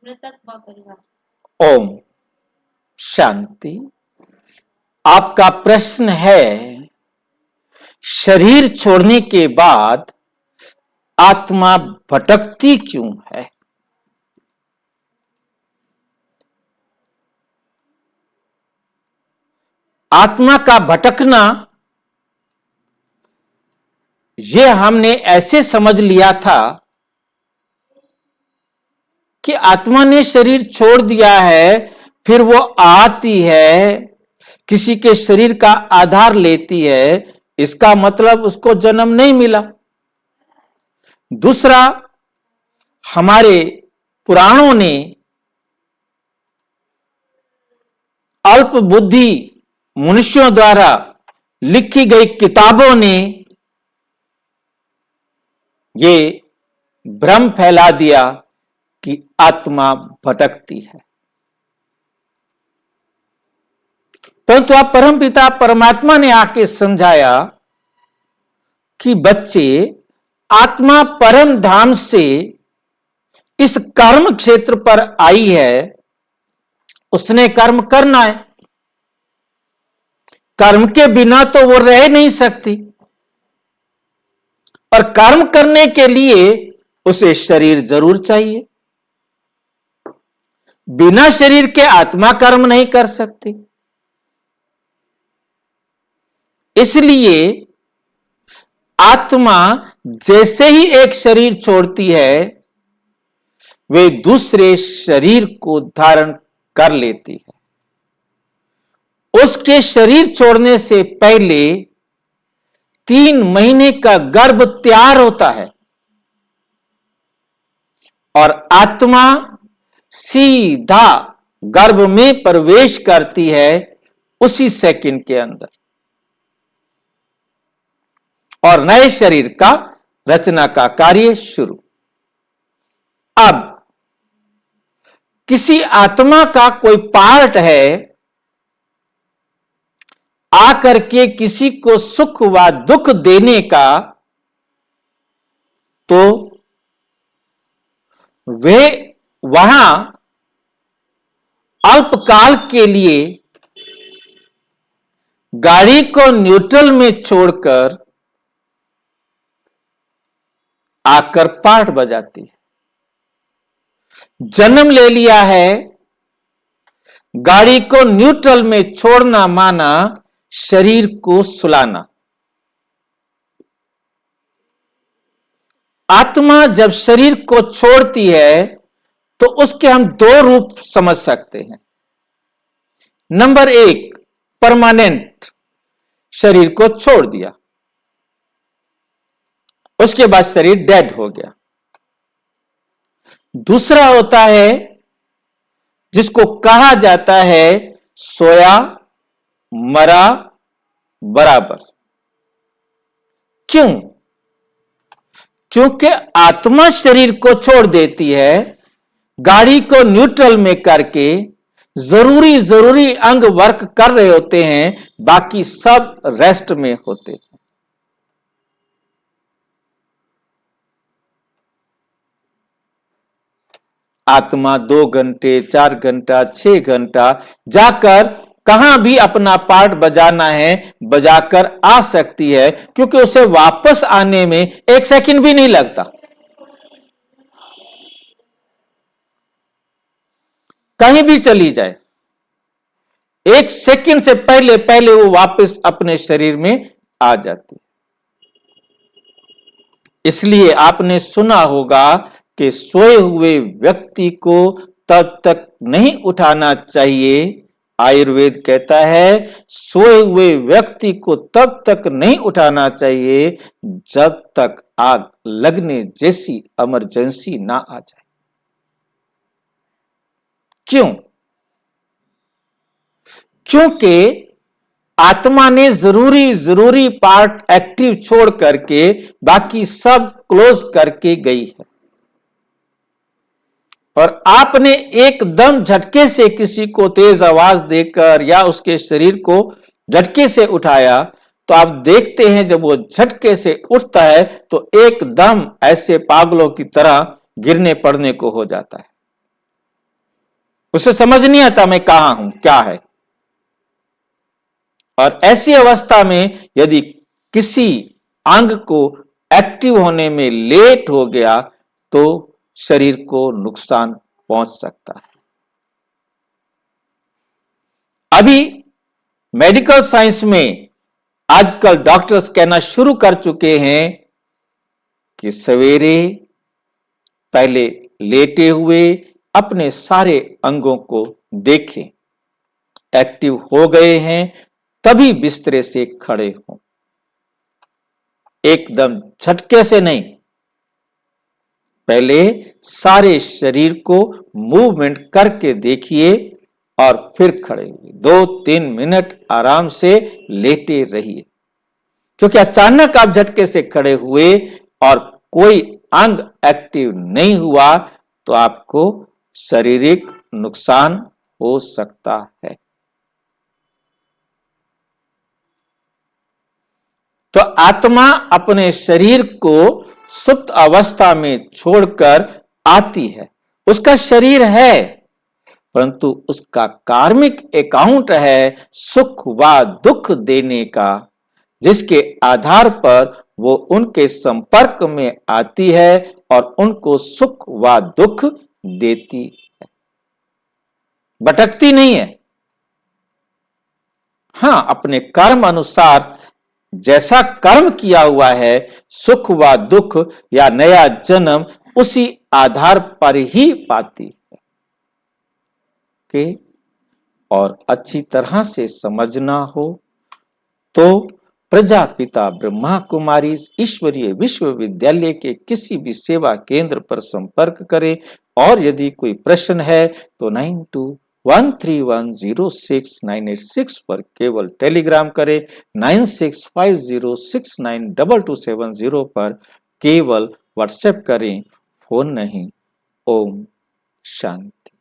मृतक व परिवार। ओम शांति। आपका प्रश्न है, शरीर छोड़ने के बाद आत्मा भटकती क्यों है? आत्मा का भटकना यह हमने ऐसे समझ लिया था कि आत्मा ने शरीर छोड़ दिया है, फिर वो आती है, किसी के शरीर का आधार लेती है, इसका मतलब उसको जन्म नहीं मिला। दूसरा, हमारे पुराणों ने, अल्प बुद्धि मनुष्यों द्वारा लिखी गई किताबों ने ये भ्रम फैला दिया कि आत्मा भटकती है। परंतु आप परमपिता परमात्मा ने आके समझाया कि बच्चे, आत्मा परम धाम से इस कर्म क्षेत्र पर आई है, उसने कर्म करना है। कर्म के बिना तो वो रह नहीं सकती, और कर्म करने के लिए उसे शरीर जरूर चाहिए। बिना शरीर के आत्मा कर्म नहीं कर सकती। इसलिए आत्मा जैसे ही एक शरीर छोड़ती है, वे दूसरे शरीर को धारण कर लेती है। उसके शरीर छोड़ने से पहले 3 महीने का गर्भ तैयार होता है और आत्मा सीधा गर्भ में प्रवेश करती है उसी सेकंड के अंदर, और नए शरीर का रचना का कार्य शुरू। अब किसी आत्मा का कोई पार्ट है, आकर के किसी को सुख व दुख देने का, तो वे वहां अल्पकाल के लिए गाड़ी को न्यूट्रल में छोड़कर आकर पाठ बजाती है। जन्म ले लिया है, गाड़ी को न्यूट्रल में छोड़ना माना शरीर को सुलाना। आत्मा जब शरीर को छोड़ती है तो उसके हम 2 रूप समझ सकते हैं। नंबर 1, परमानेंट शरीर को छोड़ दिया, उसके बाद शरीर डेड हो गया। दूसरा होता है जिसको कहा जाता है सोया मरा बराबर। क्यों? क्योंकि आत्मा शरीर को छोड़ देती है, गाड़ी को न्यूट्रल में करके जरूरी अंग वर्क कर रहे होते हैं, बाकी सब रेस्ट में होते हैं। आत्मा 2 घंटे 4 घंटा 6 घंटा जाकर कहां भी अपना पार्ट बजाना है बजाकर आ सकती है, क्योंकि उसे वापस आने में 1 सेकंड भी नहीं लगता। कहीं भी चली जाए, 1 सेकंड से पहले पहले वो वापस अपने शरीर में आ जाती है। इसलिए आपने सुना होगा कि सोए हुए व्यक्ति को तब तक नहीं उठाना चाहिए, आयुर्वेद कहता है सोए हुए व्यक्ति को तब तक नहीं उठाना चाहिए जब तक आग लगने जैसी इमरजेंसी ना आ जाए। क्यों? क्योंकि आत्मा ने जरूरी पार्ट एक्टिव छोड़ करके बाकी सब क्लोज करके गई है, और आपने एकदम झटके से किसी को तेज आवाज देकर या उसके शरीर को झटके से उठाया, तो आप देखते हैं जब वो झटके से उठता है तो एकदम ऐसे पागलों की तरह गिरने पड़ने को हो जाता है। उसे समझ नहीं आता मैं कहां हूं, क्या है। और ऐसी अवस्था में यदि किसी अंग को एक्टिव होने में लेट हो गया तो शरीर को नुकसान पहुंच सकता है। अभी मेडिकल साइंस में आजकल डॉक्टर्स कहना शुरू कर चुके हैं कि सवेरे पहले लेटे हुए अपने सारे अंगों को देखें, एक्टिव हो गए हैं तभी बिस्तरे से खड़े हों, एकदम झटके से नहीं। पहले सारे शरीर को मूवमेंट करके देखिए और फिर खड़े हुए 2-3 मिनट आराम से लेटे रहिए, क्योंकि अचानक आप झटके से खड़े हुए और कोई अंग एक्टिव नहीं हुआ तो आपको शारीरिक नुकसान हो सकता है। तो आत्मा अपने शरीर को सुप्त अवस्था में छोड़कर आती है। उसका शरीर है परंतु उसका कार्मिक अकाउंट है सुख व दुख देने का, जिसके आधार पर वो उनके संपर्क में आती है और उनको सुख व दुख देती है, भटकती नहीं है। हां, अपने कर्म अनुसार जैसा कर्म किया हुआ है सुख व दुख या नया जन्म उसी आधार पर ही पाती है कि और अच्छी तरह से समझना हो तो प्रजापिता ब्रह्मा कुमारी ईश्वरीय विश्वविद्यालय के किसी भी सेवा केंद्र पर संपर्क करें और यदि कोई प्रश्न है तो 9213106986 पर केवल टेलीग्राम करें, 9650692270 पर केवल व्हाट्सएप करें, फोन नहीं। ओम शांति।